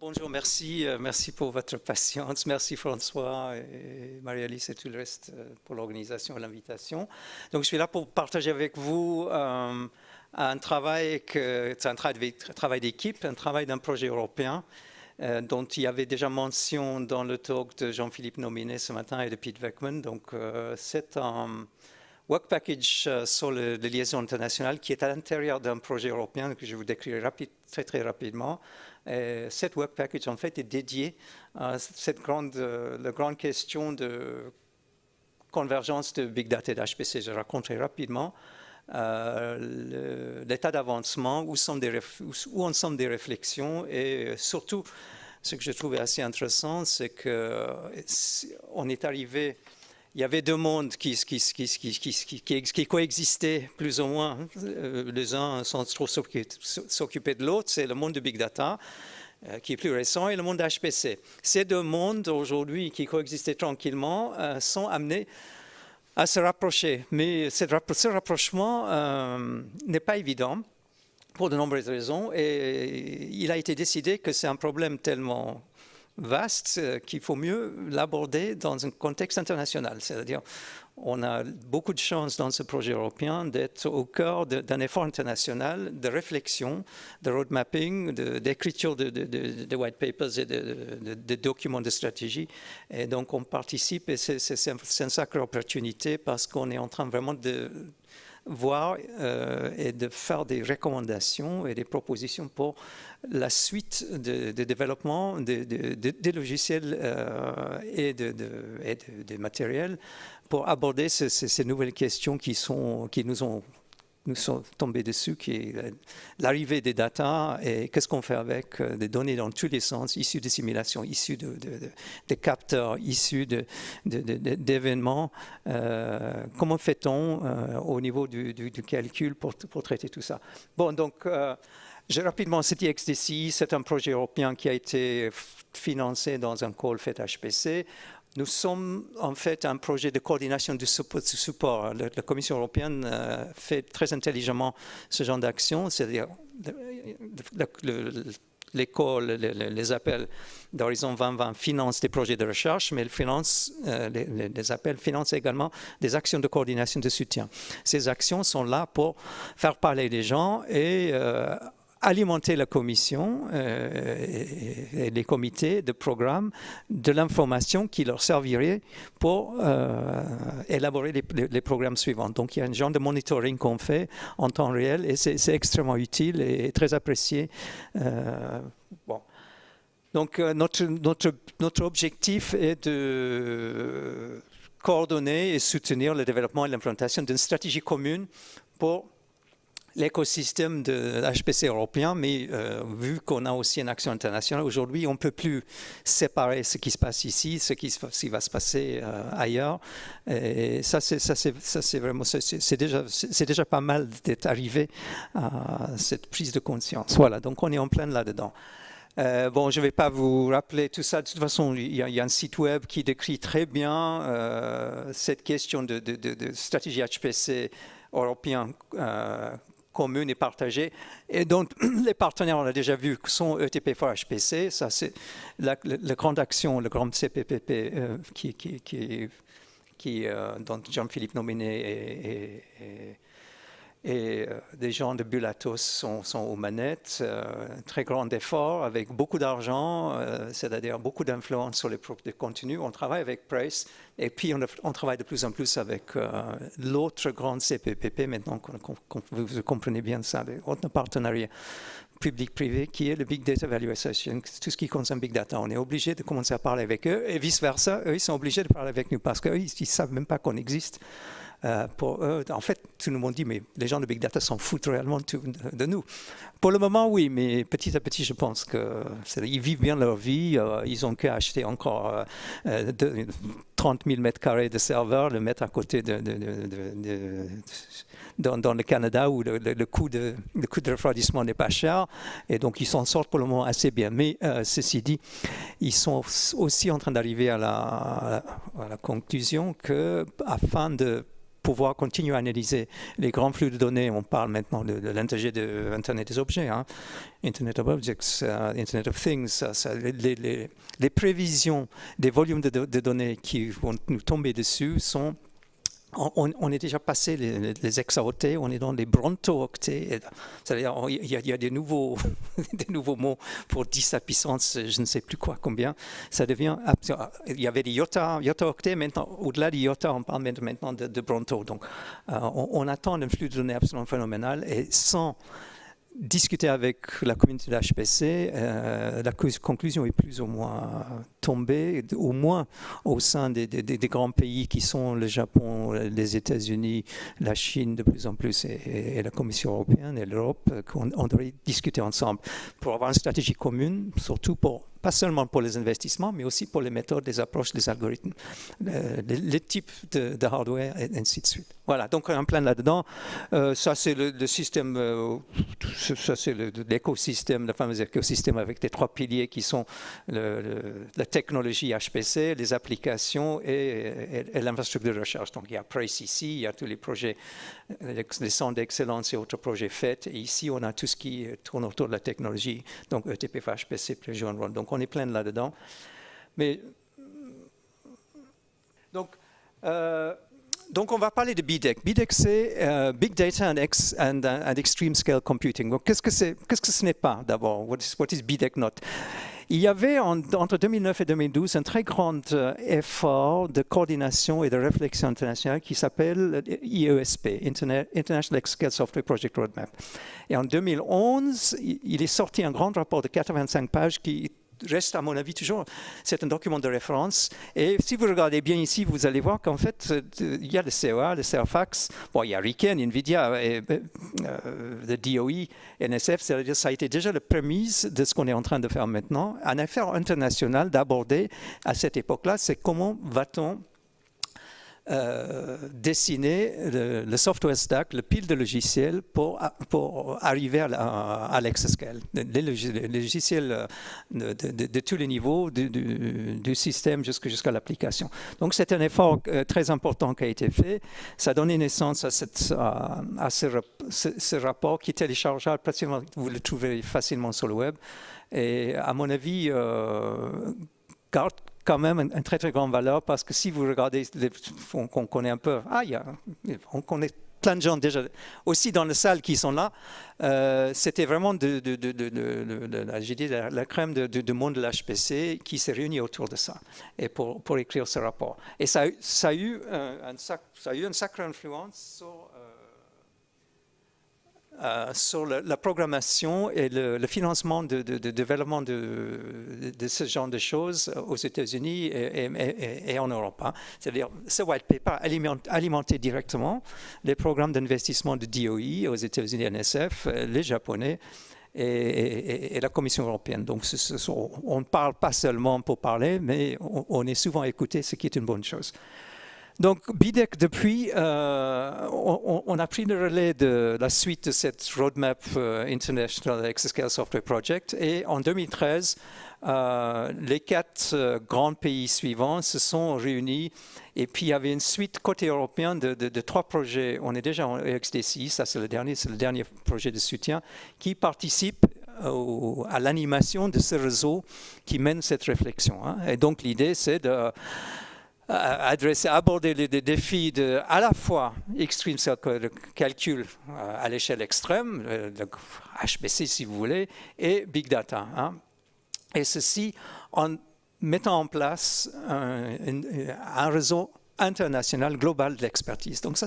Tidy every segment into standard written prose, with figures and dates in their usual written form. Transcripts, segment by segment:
Bonjour, merci. Merci pour votre patience. Merci François et Marie-Alice et tout le reste pour l'organisation et l'invitation. Donc, je suis là pour partager avec vous un travail, c'est un travail d'équipe, un travail d'un projet européen dont il y avait déjà mention dans le talk de Jean-Philippe Nominet ce matin et de Pete Weckman. Donc, c'est un work package sur les liaisons internationales qui est à l'intérieur d'un projet européen que je vous décrirai très rapidement. Et cette work package, en fait, est dédiée à la grande question de convergence de Big Data et d'HPC. Je raconterai rapidement l'état d'avancement, où en sont des réflexions et surtout, ce que je trouvais assez intéressant, c'est qu'on est arrivé. Il y avait deux mondes qui coexistaient plus ou moins. Les uns sans trop s'occuper de l'autre. C'est le monde de Big Data, qui est plus récent, et le monde HPC. Ces deux mondes, aujourd'hui, qui coexistaient tranquillement, sont amenés à se rapprocher. Mais ce rapprochement n'est pas évident pour de nombreuses raisons. Et il a été décidé que c'est un problème tellement vaste qu'il faut mieux l'aborder dans un contexte international. C'est-à-dire, on a beaucoup de chance dans ce projet européen d'être au cœur d'un effort international de réflexion, de road mapping, d'écriture de white papers et de documents de stratégie. Et donc, on participe et c'est une sacrée opportunité parce qu'on est en train vraiment de voir et de faire des recommandations et des propositions pour la suite de développement des logiciels et des matériels pour aborder ces nouvelles questions qui nous sont tombés dessus, qui est l'arrivée des data et qu'est-ce qu'on fait avec des données dans tous les sens, issues de simulations, issues de capteurs, issues d'événements. Comment fait-on au niveau du calcul pour traiter tout ça? Bon, donc, rapidement, CTXDCI, c'est un projet européen qui a été financé dans un call fait HPC. Nous sommes en fait un projet de coordination du support. La Commission européenne fait très intelligemment ce genre d'action, c'est-à-dire l'école, les appels d'Horizon 2020 financent des projets de recherche, mais les appels financent également des actions de coordination de soutien. Ces actions sont là pour faire parler les gens et alimenter la commission et les comités de programme de l'information qui leur servirait pour élaborer les programmes suivants. Donc, il y a un genre de monitoring qu'on fait en temps réel et c'est extrêmement utile et très apprécié. Bon. Donc, notre objectif est de coordonner et soutenir le développement et l'implantation d'une stratégie commune pour l'écosystème de l'HPC européen, mais vu qu'on a aussi une action internationale, aujourd'hui, on ne peut plus séparer ce qui se passe ici, ce qui va se passer ailleurs. Et ça, c'est vraiment, c'est déjà pas mal d'être arrivé à cette prise de conscience. Voilà, donc on est en plein là-dedans. Bon, je ne vais pas vous rappeler tout ça. De toute façon, il y a un site web qui décrit très bien cette question de stratégie HPC européen commune et partagée. Et donc, les partenaires, on l'a déjà vu, sont ETP4HPC. Ça, c'est la grande action, le grand CPPP dont Jean-Philippe Nominet et des gens de Bulatos sont aux manettes. Très grand effort avec beaucoup d'argent, c'est-à-dire beaucoup d'influence sur les contenus. On travaille avec Price et puis on travaille de plus en plus avec l'autre grande CPPP, maintenant vous comprenez bien ça, notre partenariat public-privé qui est le Big Data Value Association, tout ce qui concerne Big Data. On est obligé de commencer à parler avec eux et vice-versa, eux, ils sont obligés de parler avec nous parce qu'eux, ils ne savent même pas qu'on existe. Pour eux, en fait, tout le monde dit, mais les gens de Big Data s'en foutent réellement de nous. Pour le moment, oui, mais petit à petit, je pense qu'ils vivent bien leur vie. Ils ont qu'à acheter encore 30 000 mètres carrés de serveurs, le mettre à côté dans le Canada où le coût de refroidissement n'est pas cher. Et donc, ils s'en sortent pour le moment assez bien. Mais ceci dit, ils sont aussi en train d'arriver à la conclusion qu'afin de pouvoir continuer à analyser les grands flux de données. On parle maintenant de l'intégrer de Internet des objets, hein. Internet of Objects, Internet of Things, les prévisions des volumes de données qui vont nous tomber dessus sont... On est déjà passé les hexaoctets, on est dans les bronto-octets. C'est-à-dire il y a des nouveaux, des nouveaux mots pour 10 à puissance, je ne sais plus quoi, combien. Ça devient... Il y avait des iota-octets, maintenant, au-delà des iota, on parle maintenant de bronto. Donc, on attend un flux de données absolument phénoménal et sans discuter avec la communauté de l'HPC, la conclusion est plus ou moins tombée, au moins au sein des grands pays qui sont le Japon, les États-Unis, la Chine de plus en plus et la Commission européenne et l'Europe, qu'on devrait discuter ensemble pour avoir une stratégie commune, surtout pas seulement pour les investissements, mais aussi pour les méthodes, les approches, les algorithmes, les types de hardware et ainsi de suite. Voilà, donc un plan là-dedans. Ça, c'est le système, ça c'est l'écosystème, le fameux écosystème avec les 3 piliers qui sont la technologie HPC, les applications et l'infrastructure de recherche. Donc il y a Prace ici, il y a tous les projets, les centres d'excellence et autres projets faits. Et ici, on a tout ce qui tourne autour de la technologie, donc ETP, HPC, joue un rôle. Donc on est plein là-dedans. Mais donc on va parler de BDEC. BDEC, c'est Big Data and Extreme Scale Computing. Donc qu'est-ce que ce n'est pas d'abord? What is BDEC not? Il y avait entre 2009 et 2012 un très grand effort de coordination et de réflexion internationale qui s'appelle IESP, International Scale Software Project Roadmap. Et en 2011, il est sorti un grand rapport de 85 pages qui reste, à mon avis, toujours, c'est un document de référence. Et si vous regardez bien ici, vous allez voir qu'en fait, il y a le CEA, le CERFAX, bon, il y a RIKEN, NVIDIA, le DOE, NSF, c'est-à-dire ça a été déjà la prémisse de ce qu'on est en train de faire maintenant. Un effort international d'aborder à cette époque-là, c'est comment va-t-on dessiner le software stack, le pile de logiciels pour arriver à l'exascale. Les logiciels de tous les niveaux, du système jusqu'à l'application. Donc c'est un effort très important qui a été fait. Ça a donné naissance à ce rapport qui est téléchargeable, pratiquement, vous le trouvez facilement sur le web. Et à mon avis, garde quand même une très très grande valeur parce que si vous regardez, on connaît un peu, on connaît plein de gens déjà aussi dans la salle qui sont là, c'était vraiment la crème du monde de l'HPC qui s'est réunie autour de ça et pour écrire ce rapport. Et ça a eu une sacrée influence sur la programmation et le financement de développement de ce genre de choses aux États-Unis et en Europe. Hein. C'est-à-dire, ce white paper alimentait directement les programmes d'investissement de DOE aux États-Unis, NSF, les Japonais et la Commission européenne. Donc, on ne parle pas seulement pour parler, mais on est souvent écouté, ce qui est une bonne chose. Donc, BDEC, depuis, on a pris le relais de la suite de cette roadmap International Exascale Software Project et en 2013, les 4 grands pays suivants se sont réunis et puis il y avait une suite côté européen de 3 projets. On est déjà en EXDCI, ça c'est le dernier projet de soutien qui participe à l'animation de ce réseau qui mène cette réflexion. Hein. Et donc l'idée c'est aborder les défis à la fois extreme calcul à l'échelle extrême, le HPC si vous voulez, et big data. Hein. Et ceci en mettant en place un réseau international global de l'expertise. Donc ça,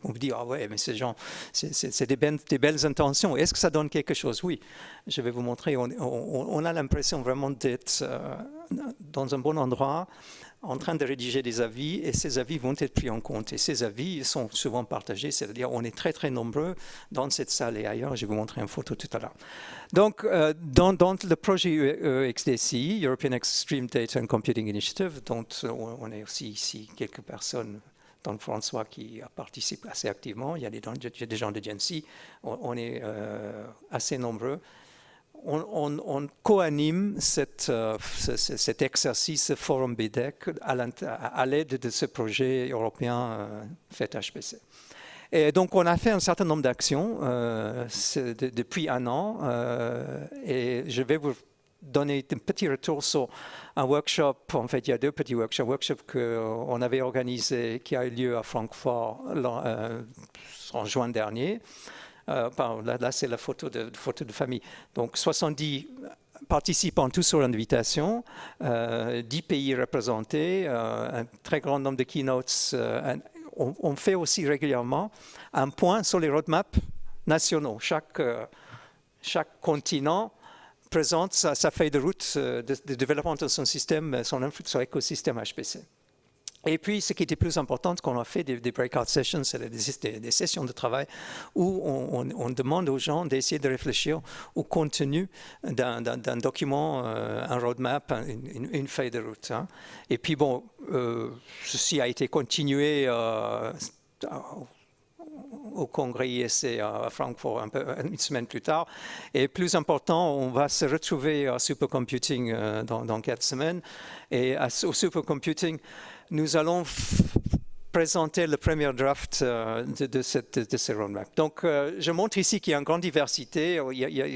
on vous dit, ah ouais, mais ces gens, c'est des belles intentions. Est-ce que ça donne quelque chose? Oui, je vais vous montrer. On a l'impression vraiment d'être dans un bon endroit, en train de rédiger des avis, et ces avis vont être pris en compte. Et ces avis sont souvent partagés, c'est-à-dire on est très très nombreux dans cette salle et ailleurs. Je vais vous montrer une photo tout à l'heure. Donc, dans le projet EXDCI, European Extreme Data and Computing Initiative, dont on est aussi ici quelques personnes, dont François qui participe assez activement, il y a des gens de GENSI, on est assez nombreux. on co-anime cet exercice, ce forum BDEC, à l'aide de ce projet européen fait HPC. Et donc, on a fait un certain nombre d'actions depuis un an, et je vais vous donner un petit retour sur un workshop. En fait, il y a deux petits workshops qu'on avait organisés, qui a eu lieu à Francfort en juin dernier. Là, c'est la photo de famille. Donc, 70 participants, tous sur invitation, 10 pays représentés, un très grand nombre de keynotes. On fait aussi régulièrement un point sur les roadmaps nationaux. Chaque continent présente sa feuille de route de développement de son système, son écosystème HPC. Et puis, ce qui était plus important, qu'on a fait des breakout sessions, c'est des sessions de travail où on demande aux gens d'essayer de réfléchir au contenu d'un document, un roadmap, une feuille de route. Hein. Et puis, bon, ceci a été continué au congrès ISC à Francfort une semaine plus tard. Et plus important, on va se retrouver à Supercomputing dans 4 semaines. Et au Supercomputing, nous allons présenter le premier draft de ce roadmap. Donc, je montre ici qu'il y a une grande diversité.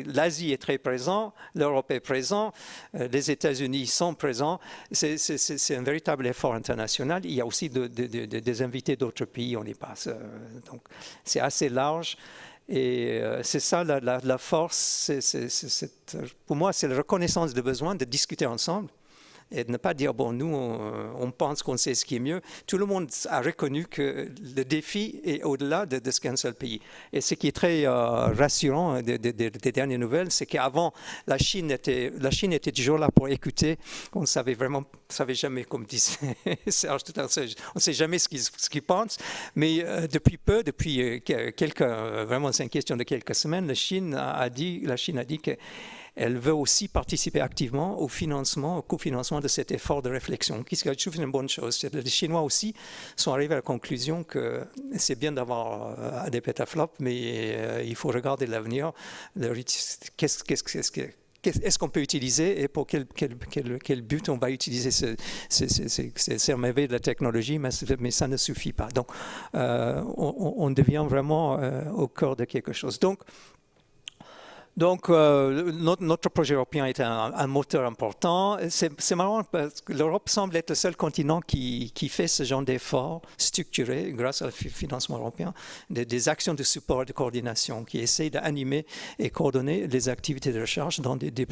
L'Asie est très présente, l'Europe est présente, les États-Unis sont présents. C'est un véritable effort international. Il y a aussi des invités d'autres pays, on y passe. Donc, c'est assez large. Et c'est ça la force. Pour moi, c'est la reconnaissance de besoin de discuter ensemble. Et de ne pas dire, bon, nous, on pense qu'on sait ce qui est mieux. Tout le monde a reconnu que le défi est au-delà de ce qu'un seul pays. Et ce qui est très rassurant des dernières nouvelles, c'est qu'avant, la Chine était toujours là pour écouter. On ne savait jamais, comme disait Serge tout à l'heure, on ne sait jamais ce qu'ils pensent. Mais depuis vraiment c'est une question de quelques semaines, la Chine a dit qu'elle veut aussi participer activement au cofinancement de cet effort de réflexion, qui je trouve une bonne chose. Les Chinois aussi sont arrivés à la conclusion que c'est bien d'avoir des pétaflops, mais il faut regarder l'avenir. Est-ce qu'on peut utiliser et pour quel but on va utiliser ces merveilles de la technologie, mais ça ne suffit pas. Donc, on devient vraiment au cœur de quelque chose. Donc, notre projet européen est un moteur important. C'est marrant parce que l'Europe semble être le seul continent qui fait ce genre d'efforts structurés grâce au financement européen, des actions de support et de coordination qui essayent d'animer et coordonner les activités de recherche dans des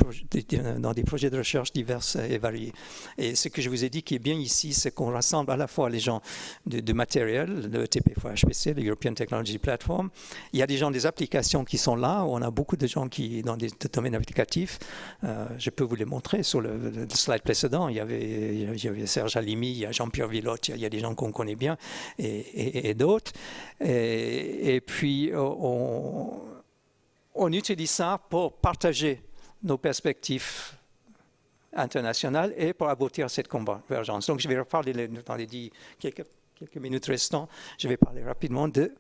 projets de recherche divers et variés. Et ce que je vous ai dit qui est bien ici, c'est qu'on rassemble à la fois les gens de matériel, le ETP4HPC, le European Technology Platform. Il y a des gens des applications qui sont là. On a beaucoup de gens dans des domaines applicatifs. Je peux vous les montrer sur le slide précédent. Il y avait Serge Halimi, il y a Jean-Pierre Villotte, il y a des gens qu'on connaît bien et d'autres. Et puis, on utilise ça pour partager nos perspectives internationales et pour aboutir à cette convergence. Donc, je vais reparler dans les quelques minutes restantes. Je vais parler rapidement de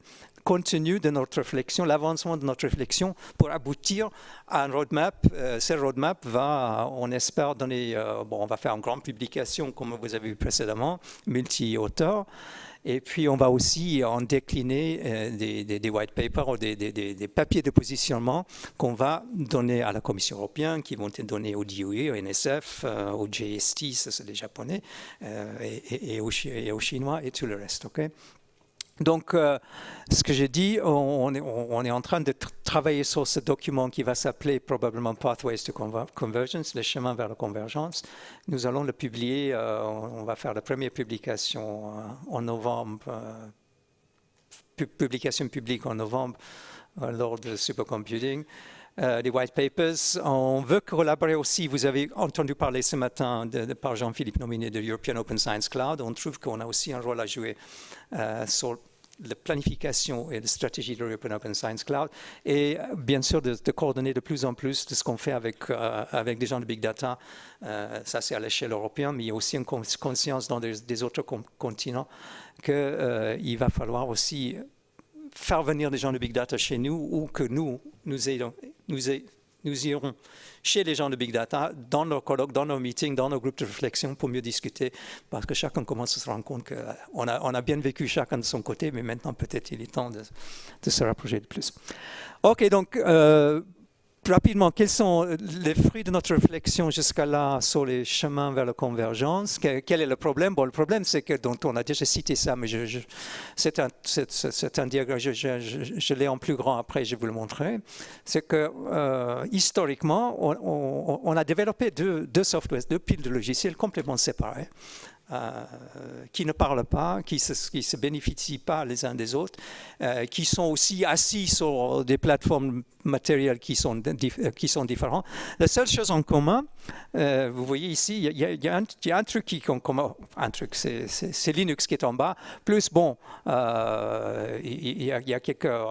contenu de notre réflexion, l'avancement de notre réflexion pour aboutir à un roadmap. Ce roadmap va, on espère, donner, on va faire une grande publication, comme vous avez vu précédemment, multi-auteurs. Et puis, on va aussi en décliner des white papers ou des papiers de positionnement qu'on va donner à la Commission européenne, qui vont être donnés au DOE, au NSF, au JST, ça c'est les Japonais, et aux Chinois et tout le reste. Okay? Donc, ce que j'ai dit, on est en train de travailler sur ce document qui va s'appeler probablement Pathways to Convergence, les chemins vers la convergence. Nous allons le publier, on va faire la première publication en novembre, publication publique en novembre lors de Supercomputing. Les white papers, on veut collaborer aussi, vous avez entendu parler ce matin par Jean-Philippe Nominé de European Open Science Cloud, on trouve qu'on a aussi un rôle à jouer sur la planification et la stratégie de l'European Open Science Cloud et bien sûr de coordonner de plus en plus de ce qu'on fait avec des gens de Big Data. Ça c'est à l'échelle européenne, mais il y a aussi une conscience dans des autres continents qu'il va falloir aussi faire venir des gens de Big Data chez nous ou que nous nous irons chez les gens de Big Data, dans nos colloques, dans nos meetings, dans nos groupes de réflexion pour mieux discuter, parce que chacun commence à se rendre compte qu'on a bien vécu chacun de son côté, mais maintenant peut-être il est temps de se rapprocher de plus. Ok, donc rapidement, quels sont les fruits de notre réflexion jusqu'à là sur les chemins vers la convergence? Quel est le problème? Bon, le problème, c'est que, dont on a déjà cité ça, mais c'est un diagramme, je l'ai en plus grand après, je vais vous le montrer. C'est que, historiquement, on a développé deux softwares, deux piles de logiciels complètement séparés. Qui ne parlent pas, qui se bénéficient pas les uns des autres, qui sont aussi assis sur des plateformes matérielles qui sont différentes. La seule chose en commun, vous voyez ici, il y a un truc qui est en commun, c'est Linux qui est en bas, plus bon, il y a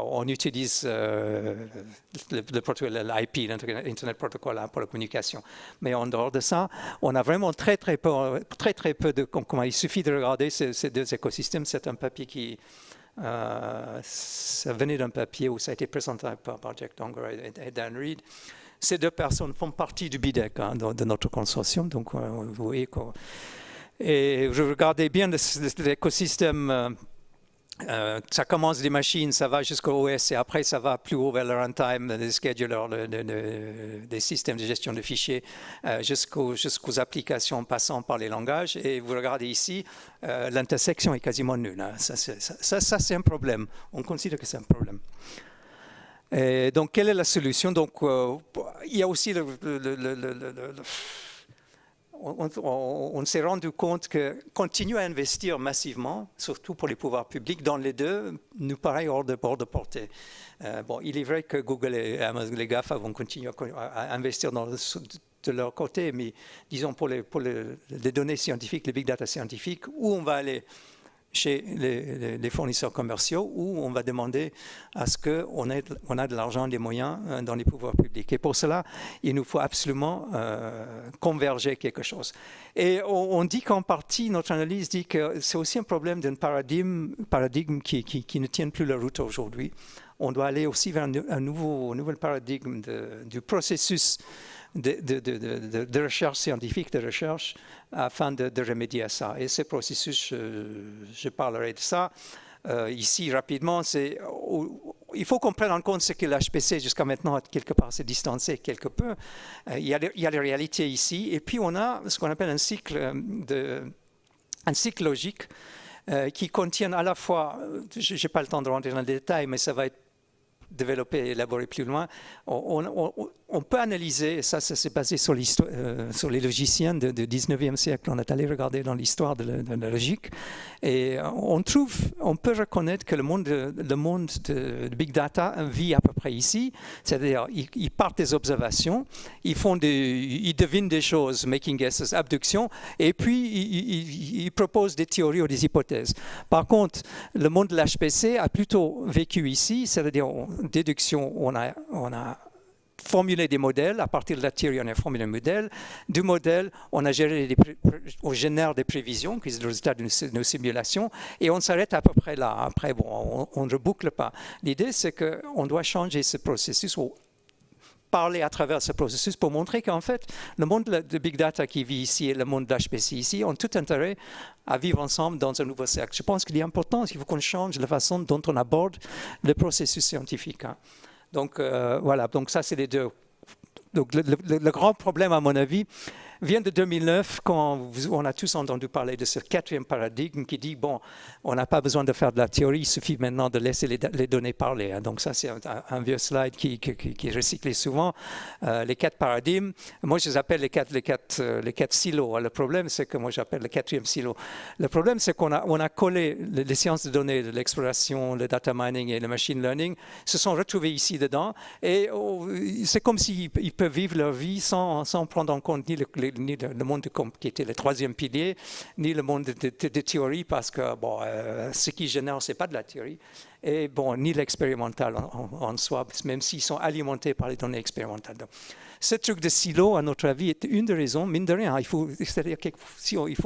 on utilise le protocole, l'IP, l'Internet Protocol pour la communication. Mais en dehors de ça, on a vraiment très peu de comment il suffit de regarder ces deux écosystèmes. C'est un papier qui ça venait d'un papier où ça a été présenté par Jack Donger et Dan Reed. Ces deux personnes font partie du BIDEC, de notre consortium. Donc, vous voyez et je regardais bien l'écosystème. Ça commence des machines, ça va jusqu'au OS et après ça va plus haut vers le runtime, des schedulers, des systèmes de gestion de fichiers, jusqu'aux applications passant par les langages. Et vous regardez ici, l'intersection est quasiment nulle. Ça c'est un problème. On considère que c'est un problème. Et donc, quelle est la solution? Donc, il y a aussi on s'est rendu compte que continuer à investir massivement, surtout pour les pouvoirs publics, dans les deux, nous paraît hors de portée. Bon, il est vrai que Google et Amazon, les GAFA vont continuer à investir de leur côté, mais disons pour les données scientifiques, les big data scientifiques, où on va aller chez les fournisseurs commerciaux, où on va demander à ce qu'on a de l'argent, des moyens dans les pouvoirs publics. Et pour cela, il nous faut absolument converger quelque chose. Et on dit qu'en partie, notre analyse dit que c'est aussi un problème d'un paradigme qui ne tient plus la route aujourd'hui. On doit aller aussi vers un nouvel paradigme du processus de recherche scientifique, de recherche, afin de remédier à ça. Et ce processus, je parlerai de ça. Ici, rapidement, il faut qu'on prenne en compte ce que l'HPC, jusqu'à maintenant, quelque part, s'est distancé quelque peu. Il y a les réalités ici. Et puis, on a ce qu'on appelle un cycle logique qui contient à la fois, je n'ai pas le temps de rentrer dans le détail, mais ça va être développer et élaborer plus loin. On peut analyser, ça s'est basé sur les logiciens du 19e siècle. On est allé regarder dans l'histoire de la logique et on peut reconnaître que le monde de Big Data vit à peu près ici. C'est-à-dire, ils partent des observations, ils devinent des choses, making guesses, abduction, et puis ils proposent des théories ou des hypothèses. Par contre, le monde de l'HPC a plutôt vécu ici, c'est-à-dire déduction, on a formulé des modèles, à partir de la théorie, on a formulé un modèle. Du modèle, on génère des prévisions, qui sont le résultat de nos simulations, et on s'arrête à peu près là. Après, bon, on ne reboucle pas. L'idée, c'est qu'on doit changer ce processus, ou parler à travers ce processus pour montrer qu'en fait, le monde de Big Data qui vit ici et le monde d'HPC ici ont tout intérêt à vivre ensemble dans un nouveau cercle. Je pense qu'il est important, il faut qu'on change la façon dont on aborde le processus scientifique. Donc, voilà, donc ça, c'est les deux. Donc, le grand problème, à mon avis, vient de 2009, quand on a tous entendu parler de ce quatrième paradigme qui dit, bon, on n'a pas besoin de faire de la théorie, il suffit maintenant de laisser les données parler. Donc ça, c'est un vieux slide qui est recyclé souvent. Les quatre paradigmes, moi, je les appelle les quatre silos. Le problème, c'est que moi, j'appelle le quatrième silo. Le problème, c'est qu'on a collé les sciences de données, l'exploration, le data mining et le machine learning, se sont retrouvés ici dedans. Et c'est comme s'ils peuvent vivre leur vie sans prendre en compte ni le monde qui était le troisième pilier, ni le monde de théorie, parce que bon, ce qui génère, ce n'est pas de la théorie, et bon, ni l'expérimental en soi, même s'ils sont alimentés par les données expérimentales. Donc, ce truc de silo, à notre avis, est une des raisons, mine de rien. Il faut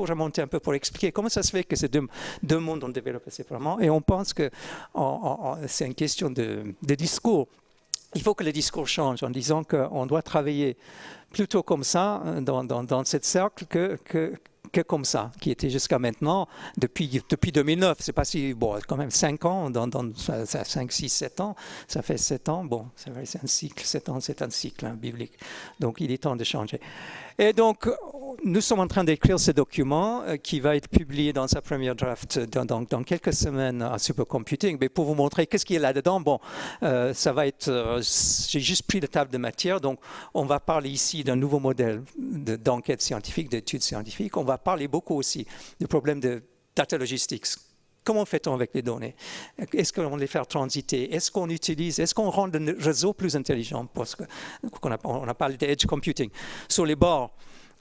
remonter un peu pour expliquer comment ça se fait que ces deux mondes ont développé séparément, et on pense que c'est une question de discours. il faut que le discours change en disant qu'on doit travailler plutôt comme ça dans ce cercle que comme ça, qui était jusqu'à maintenant, depuis 2009. C'est pas si, bon, quand même 5 ans, 5, 6, 7 ans, ça fait 7 ans. Bon, c'est vrai, c'est un cycle, 7 ans, c'est un cycle biblique. Donc, il est temps de changer. Et donc, nous sommes en train d'écrire ce document qui va être publié dans sa première draft dans quelques semaines à Supercomputing. Mais pour vous montrer qu'est-ce qu'il y a là-dedans, bon, ça va être... j'ai juste pris la table de matière, donc on va parler ici d'un nouveau modèle d'enquête scientifique, d'études scientifiques. On va parler beaucoup aussi du problème de data logistics. Comment fait-on avec les données? Est-ce qu'on les fait transiter? Est-ce qu'on rend le réseau plus intelligent? Parce qu'on a parlé d'edge computing. Sur les bords,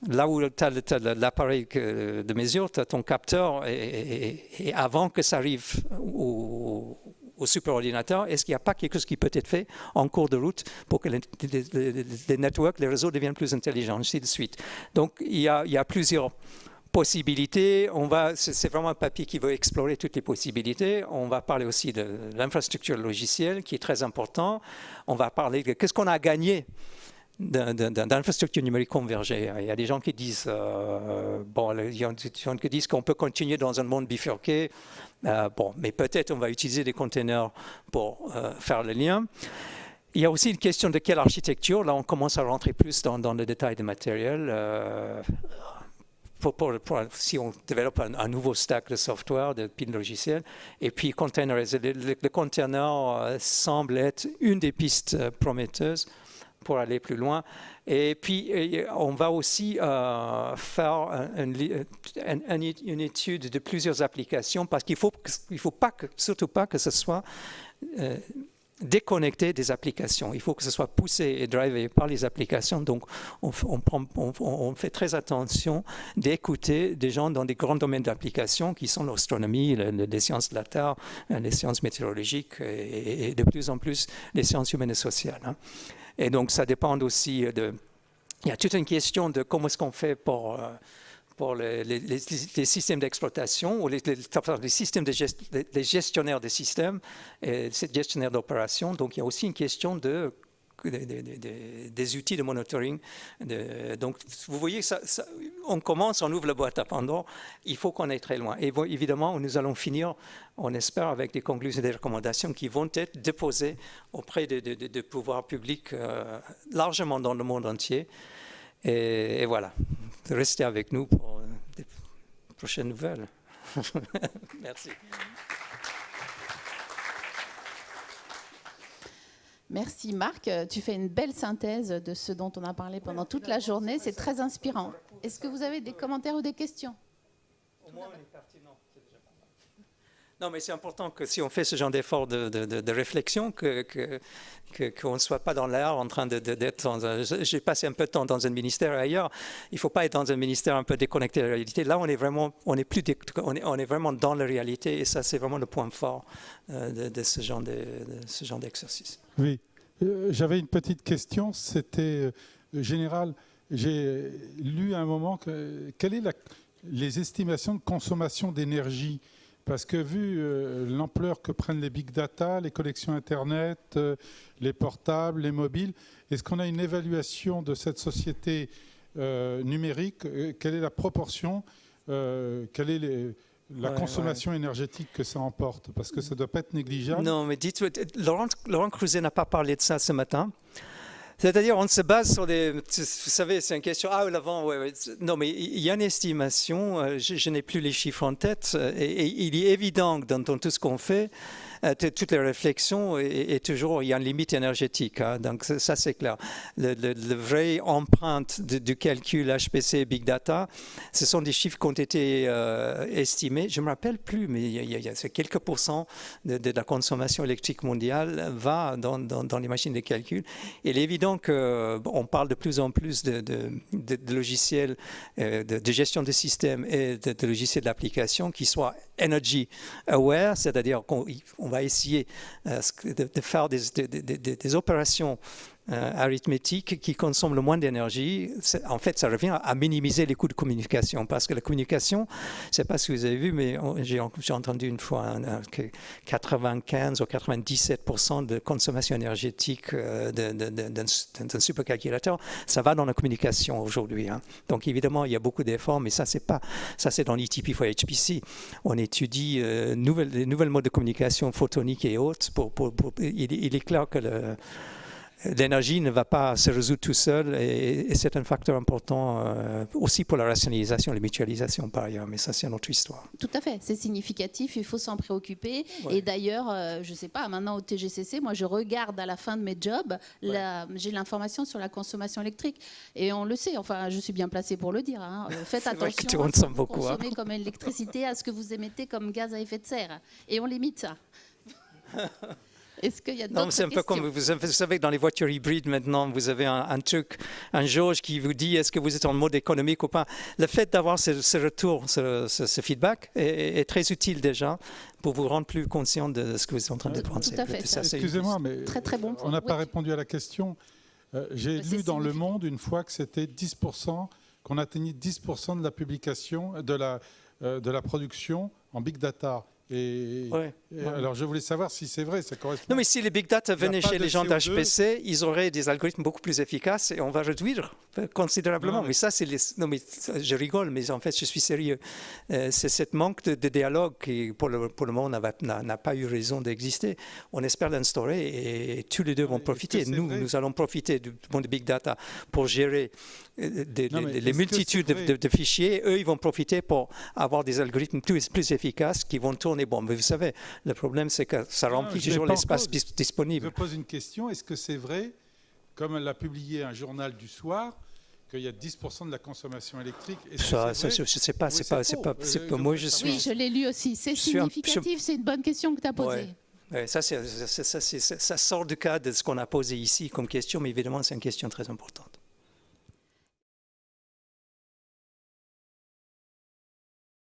là où tu as l'appareil de mesure, tu as ton capteur, et avant que ça arrive au superordinateur, est-ce qu'il n'y a pas quelque chose qui peut être fait en cours de route pour que les networks, les réseaux deviennent plus intelligents, ainsi de suite. Donc, il y a plusieurs possibilités. C'est vraiment un papier qui veut explorer toutes les possibilités. On va parler aussi de l'infrastructure logicielle, qui est très important. On va parler de qu'est-ce qu'on a gagné d'infrastructure numérique convergée. Il y a des gens qui disent, il y a des gens qui disent qu'on peut continuer dans un monde bifurqué. Mais peut-être on va utiliser des containers pour faire le lien. Il y a aussi une question de quelle architecture. Là, on commence à rentrer plus dans le détail du matériel. Si on développe un nouveau stack de software, de piles logicielles, et puis le container semble être une des pistes prometteuses pour aller plus loin. Et puis, on va aussi faire une étude de plusieurs applications, parce qu'il ne faut surtout pas que ce soit déconnecté des applications. Il faut que ce soit poussé et drivé par les applications. Donc, on fait très attention d'écouter des gens dans des grands domaines d'application qui sont l'astronomie, les sciences de la Terre, les sciences météorologiques et de plus en plus les sciences humaines et sociales. Et donc, ça dépend aussi il y a toute une question de comment est-ce qu'on fait pour les systèmes d'exploitation ou les systèmes des gestionnaires des systèmes, et ces gestionnaires d'opération. Donc, il y a aussi une question des outils de monitoring. Donc, vous voyez, on commence, on ouvre la boîte à Pandore. Il faut qu'on aille très loin. Et évidemment, nous allons finir, on espère, avec des conclusions et des recommandations qui vont être déposées auprès de pouvoirs publics largement dans le monde entier. Et voilà, restez avec nous pour des prochaines nouvelles. Merci. Merci Marc, tu fais une belle synthèse de ce dont on a parlé pendant toute la journée, c'est très inspirant. Est-ce que vous avez des commentaires ou des questions? Au moins, on est pertinent, c'est déjà pas mal. Non, mais c'est important que si on fait ce genre d'effort de réflexion, qu'on ne soit pas dans l'air en train d'être dans un... J'ai passé un peu de temps dans un ministère et ailleurs. Il ne faut pas être dans un ministère un peu déconnecté de la réalité. Là, on est vraiment dans la réalité, et ça, c'est vraiment le point fort de ce genre d'exercice. Oui, j'avais une petite question, c'était général. J'ai lu à un moment quelles sont les estimations de consommation d'énergie, parce que vu l'ampleur que prennent les big data, les connexions Internet, les portables, les mobiles, est-ce qu'on a une évaluation de cette société numérique? Quelle est la proportion? Quelle est la consommation énergétique que ça emporte? Parce que ça ne doit pas être négligeable. Non, mais dites-moi, Laurent Creuset n'a pas parlé de ça ce matin. C'est-à-dire, on se base sur des... Vous savez, c'est une question... Ah, l'avant, ouais. Non, mais il y a une estimation, je n'ai plus les chiffres en tête, et il est évident que dans tout ce qu'on fait, toutes les réflexions, et toujours, il y a une limite énergétique. Donc, ça, c'est clair. Le vrai empreinte du calcul HPC et Big Data, ce sont des chiffres qui ont été estimés. Je ne me rappelle plus, mais il y a quelques pourcents de la consommation électrique mondiale va dans les machines de calcul. Et il est évident qu'on parle de plus en plus de logiciels de gestion de systèmes et de logiciels d'application qui soient energy aware, c'est-à-dire qu'on va essayer de faire des opérations arithmétique qui consomme le moins d'énergie. En fait, ça revient à minimiser les coûts de communication, parce que la communication, je ne sais pas si vous avez vu, mais j'ai entendu une fois que 95 ou 97% de consommation énergétique d'un supercalculateur, ça va dans la communication aujourd'hui. Hein. Donc évidemment, il y a beaucoup d'efforts, mais ça c'est dans l'ETP for HPC. On étudie les nouvelles modes de communication photonique et autres. Il est clair que l'énergie ne va pas se résoudre tout seul et c'est un facteur important aussi pour la rationalisation et la mutualisation par ailleurs, mais ça c'est une autre histoire. Tout à fait, c'est significatif, il faut s'en préoccuper. Ouais. Et d'ailleurs, je ne sais pas, maintenant au TGCC, moi je regarde à la fin de mes jobs, j'ai l'information sur la consommation électrique et on le sait, enfin je suis bien placée pour le dire. Hein. Faites attention à ce que vous consommez comme électricité, à ce que vous émettez comme gaz à effet de serre et on limite ça. Est-ce qu'il y a d'autres questions ? C'est un peu comme vous savez, dans les voitures hybrides maintenant, vous avez un truc, un jauge qui vous dit est-ce que vous êtes en mode économique ou pas. Le fait d'avoir ce retour, ce feedback est très utile déjà pour vous rendre plus conscient de ce que vous êtes en train de penser. Tout à fait. Excusez-moi, mais très bon on n'a pas répondu à la question. J'ai lu dans Le Monde une fois que c'était 10%, qu'on atteignait 10% de la publication, de la production en big data. Alors, je voulais savoir si c'est vrai, ça correspond. Non, mais si les big data venaient chez les gens d'HPC, ils auraient des algorithmes beaucoup plus efficaces et on va réduire considérablement. Mais ça, non, mais je rigole, mais en fait, je suis sérieux. C'est ce manque de dialogue qui, pour le moment, n'a pas eu raison d'exister. On espère l'instaurer et tous les deux vont profiter. Nous allons profiter du monde de big data pour gérer les multitudes de fichiers. Eux, ils vont profiter pour avoir des algorithmes plus efficaces qui vont tourner. Bon, mais vous savez, le problème, c'est que ça remplit toujours l'espace disponible. Je pose une question. Est-ce que c'est vrai, comme l'a publié un journal du soir, qu'il y a 10% de la consommation électrique? Ça, je ne sais pas. Moi, je suis... Oui, je l'ai lu aussi. C'est significatif. C'est une bonne question que tu as posée. Ouais, ça sort du cadre de ce qu'on a posé ici comme question, mais évidemment, c'est une question très importante.